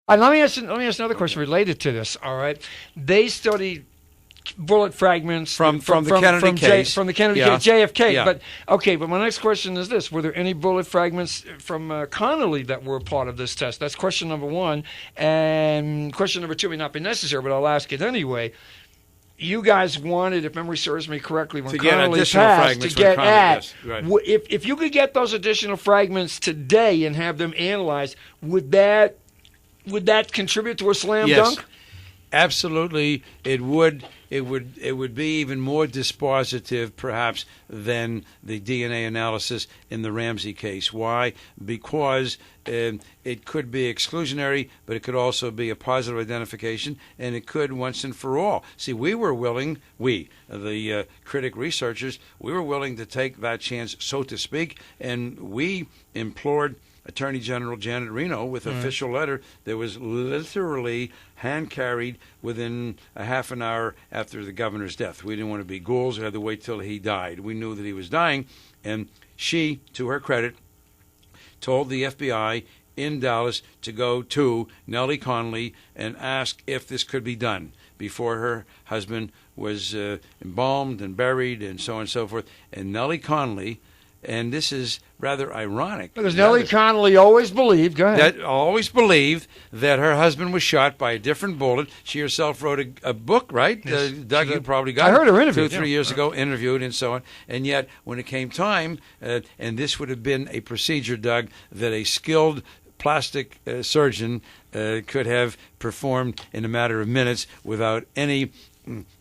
let me ask another question related to this. All right, they studied bullet fragments from the Kennedy case. From the Kennedy case, JFK. Yeah. But my next question is this: were there any bullet fragments from Connolly that were part of this test? That's question number one. And question number two may not be necessary, but I'll ask it anyway. You guys wanted, if memory serves me correctly, when Connolly passed, to get at. Yes, right. If you could get those additional fragments today and have them analyzed, would that contribute to a slam dunk? Absolutely, it would. It would be even more dispositive, perhaps, than the DNA analysis in the Ramsey case. Why? Because it could be exclusionary, but it could also be a positive identification, and it could once and for all. See, we were willing, the critic researchers, we were willing to take that chance, so to speak, and we implored Attorney General Janet Reno with an official letter that was literally hand-carried within a half an hour after the governor's death. We didn't want to be ghouls. We had to wait till he died. We knew that he was dying, and she, to her credit, told the FBI in Dallas to go to Nellie Connolly and ask if this could be done before her husband was embalmed and buried and so on and so forth. And Nellie Connolly, and this is rather ironic. Because Nellie Connolly always believed, go ahead. Always believed that her husband was shot by a different bullet. She herself wrote a book, right? Yes. Doug, you probably got I heard her interviewed 2-3 years ago, interviewed and so on. And yet, when it came time, and this would have been a procedure, Doug, that a skilled plastic surgeon could have performed in a matter of minutes without any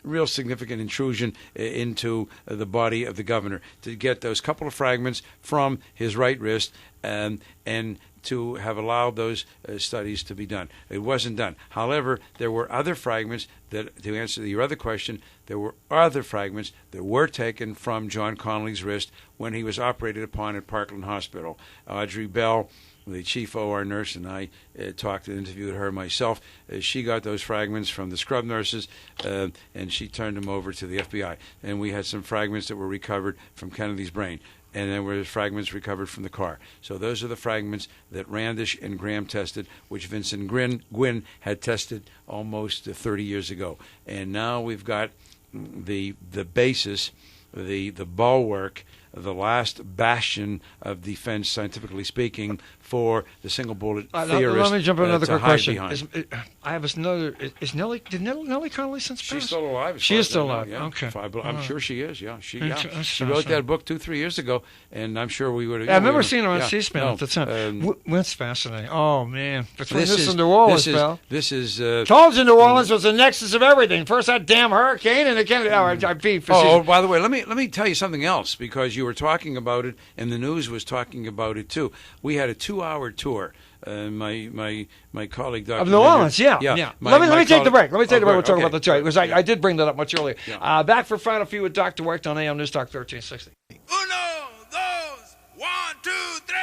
real significant intrusion into the body of the governor, to get those couple of fragments from his right wrist and to have allowed those studies to be done. It wasn't done. However, there were other fragments that, to answer your other question, there were other fragments that were taken from John Connolly's wrist when he was operated upon at Parkland Hospital. Audrey Bell, the chief OR nurse, and I talked and interviewed her myself. She got those fragments from the scrub nurses, and she turned them over to the FBI. And we had some fragments that were recovered from Kennedy's brain, and there were fragments recovered from the car. So those are the fragments that Randish and Graham tested, which Vincent Gwynn had tested almost 30 years ago. And now we've got the basis, the bulwark, the last bastion of defense, scientifically speaking, for the single bullet theorist. Let me jump in another quick question. I have another. Did Nellie Connolly since passed? She's still alive. She is still alive. Yeah. Okay. I'm sure she is. Yeah, she wrote that book 2-3 years ago, and I'm sure we would have. I remember seeing her on C-SPAN at the time. That's fascinating. Oh man, between this and New Orleans, pal. This is. Told you New Orleans was the nexus of everything. First that damn hurricane, and again, I beat. By the way, let me tell you something else, because you were talking about it, and the news was talking about it too. We had a 2-hour tour. My colleague, Dr. Of New Orleans, yeah. Let me take the break. We'll talk about the tour, because I did bring that up much earlier. Yeah. Back for Final Few with Dr. Wecht on AM News Talk 1360. 1, 2, 1, 2, 3,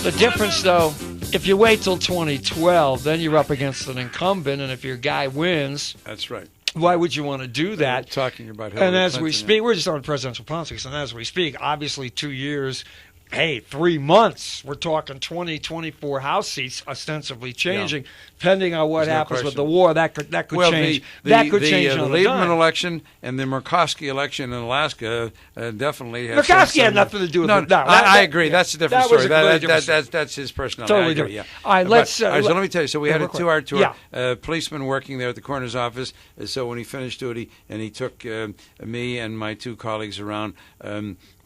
4. The difference, though, if you wait till 2012, then you're up against an incumbent, and if your guy wins, that's right. Why would you want to do that? We're talking about Hillary and as Clinton, we speak, we're just on presidential politics, and as we speak, obviously 2 years, 3 months, we're talking 24 House seats ostensibly changing, depending on what happens with the war. That could change. The Lieberman election and the Murkowski election in Alaska definitely has. Murkowski had nothing to do with it. No, I agree. That's a different story. That's his personality. Totally different. Yeah. All right, let's. So let me tell you. So we had a 2-hour tour. Policeman working there at the coroner's office. So when he finished duty, and he took me and my 2 colleagues around.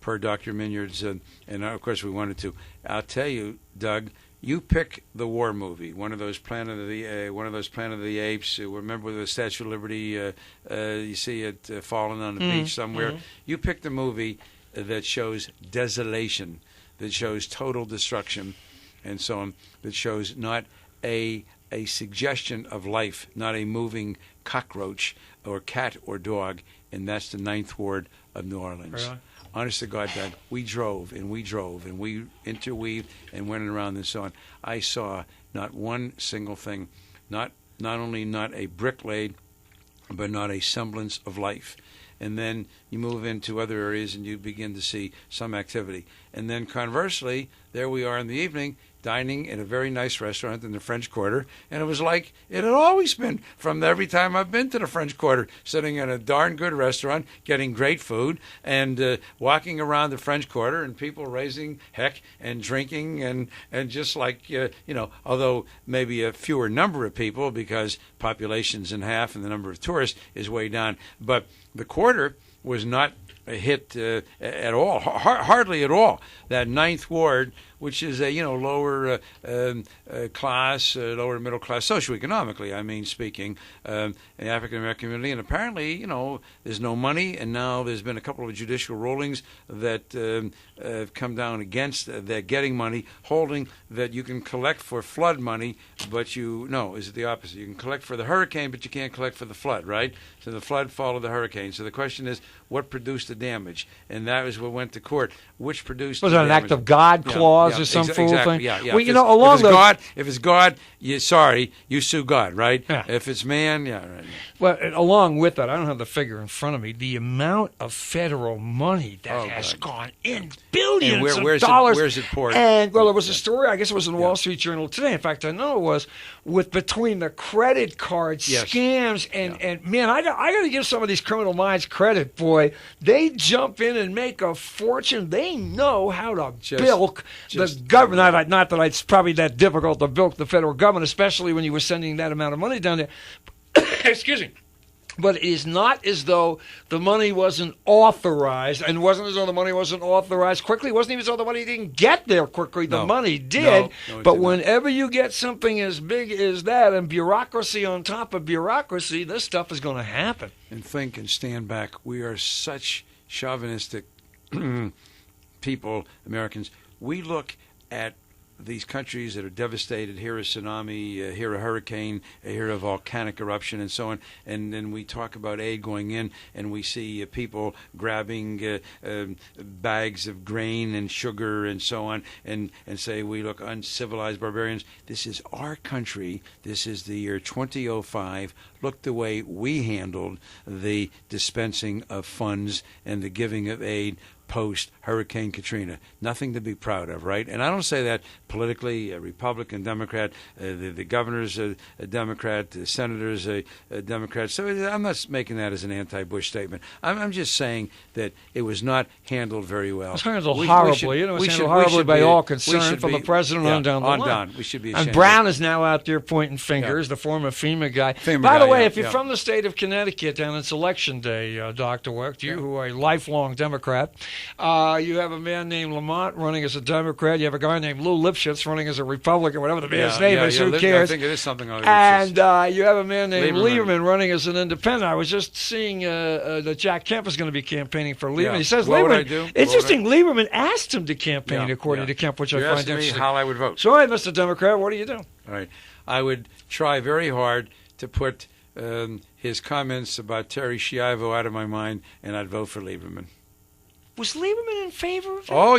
Per Dr. Minyard's, and of course we wanted to. I'll tell you, Doug, you pick the war movie, one of those Planet of the Apes. Remember the Statue of Liberty? You see it falling on the beach somewhere. You pick the movie that shows desolation, that shows total destruction, and so on. That shows not a suggestion of life, not a moving cockroach or cat or dog, and that's the 9th Ward of New Orleans. Really? Honest to God, Doug, we drove and we interweaved and went around and so on. I saw not one single thing, not only not a brick laid, but not a semblance of life. and then you move into other areas and you begin to see some activity. And then conversely, there we are in the evening, dining in a very nice restaurant in the French Quarter, and it was like it had always been from every time I've been to the French Quarter, sitting in a darn good restaurant, getting great food, and walking around the French Quarter, and people raising heck and drinking, and just like, although maybe a fewer number of people because population's in half and the number of tourists is way down, but the Quarter was not a hit at all, hardly at all. That Ninth Ward, which is a lower class, lower middle class, socioeconomically, I mean, speaking, the African American community, and apparently, there's no money, and now there's been a couple of judicial rulings that have come down against that getting money, holding that you can collect for flood money, but is it the opposite? You can collect for the hurricane, but you can't collect for the flood, right? So the flood followed the hurricane. So the question is, what produced the damage? And that was what went to court. Which produced was the it an damage? act of God clause or some fool exactly, thing? Yeah. Well, if it's God, you sue God, right? Yeah. If it's man, right. Well, along with that, I don't have the figure in front of me. The amount of federal money that has gone in billions of dollars. Where's it poured? And there was a story. I guess it was in the Wall Street Journal today. In fact, I know it was between the credit card scams and man, I got to give some of these criminal minds credit, boy. They jump in and make a fortune. They know how to bilk the government. Not that it's probably that difficult to bilk the federal government, especially when you were sending that amount of money down there. Excuse me. But it is not as though the money wasn't authorized, and it wasn't as though the money wasn't authorized quickly. It wasn't even as though the money didn't get there quickly. The money did. But whenever you get something as big as that and bureaucracy on top of bureaucracy, this stuff is going to happen. And think and stand back. We are such chauvinistic people, Americans. We look at these countries that are devastated, here a tsunami, here a hurricane, here a volcanic eruption, and so on, and then we talk about aid going in, and we see people grabbing bags of grain and sugar and so on, and say we look uncivilized barbarians. This is our country. This is the year 2005. Look the way we handled the dispensing of funds and the giving of aid post-Hurricane Katrina. Nothing to be proud of, right? And I don't say that politically, a Republican, Democrat, the governor's a Democrat, the senator's a Democrat. So I'm not making that as an anti-Bush statement. I'm just saying that it was not handled very well. It was handled horribly. It was handled horribly by all concerned, from the president on down the line. We should be ashamed. And Brown is now out there pointing fingers, the former FEMA guy. By the way, if you're from the state of Connecticut and it's election day, Dr. Wecht, you who are a lifelong Democrat, you have a man named Lamont running as a Democrat. You have a guy named Lou Lipschitz running as a Republican, whatever the man's name is. Who cares? I think it is something like And you have a man named Lieberman running as an independent. I was just seeing that Jack Kemp is going to be campaigning for Lieberman. He says Lieberman. Interesting. Lieberman asked him to campaign, according to Kemp, which I find interesting. How I would vote. So, all right, Mr. Democrat, what do you do? All right. I would try very hard to put his comments about Terry Schiavo out of my mind, and I'd vote for Lieberman. Was Lieberman in favor of it? Oh,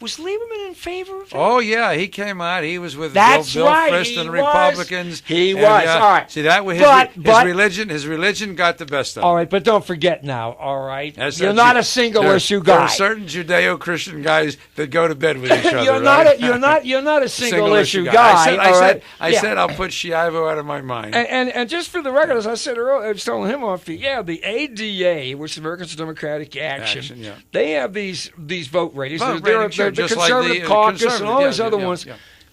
Was Lieberman in favor of it? Oh, yeah, he came out. He was with Bill Frist and the Republicans. He was. All right. See, that was his religion got the best of him. All right, but don't forget now, all right? You're not a single-issue guy. There are certain Judeo-Christian guys that go to bed with each other. You're not a single-issue guy. I said I'll put Schiavo out of my mind. And just for the record, as I said earlier, I was telling him off the ADA, which is Americans for Democratic Action, they have these vote ratings. The Conservative Caucus and all these other ones.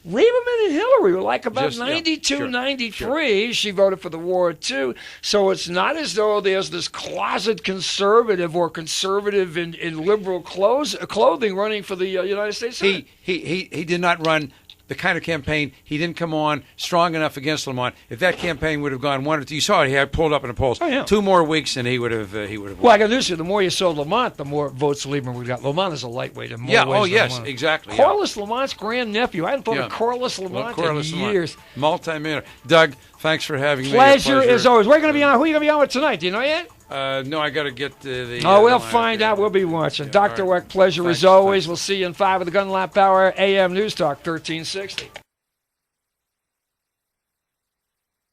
Lieberman and Hillary were like about 92, 93. She voted for the war, too. So it's not as though there's this closet conservative or conservative in liberal clothing running for the United States Senate. He did not run the kind of campaign. He didn't come on strong enough against Lamont. If that campaign would have gone one or two, you saw it. He had pulled up in the polls. 2 more weeks, and he would have. Well, I got news for you. The more you sold Lamont, the more votes Lieberman would got. Lamont is a lightweight in more ways. Oh yes, Lamont. Exactly. Corliss Lamont's grandnephew. I hadn't thought of Corliss Lamont in years. Multi-millionaire. Doug, thanks for having me. Pleasure as always. We're going to be on. Who are you going to be on with tonight? Do you know yet? No, I got to get the. We'll find out. We'll be watching. Dr. Wecht, pleasure as always. We'll see you in 5 of the Gun Lap Hour, AM News Talk 1360.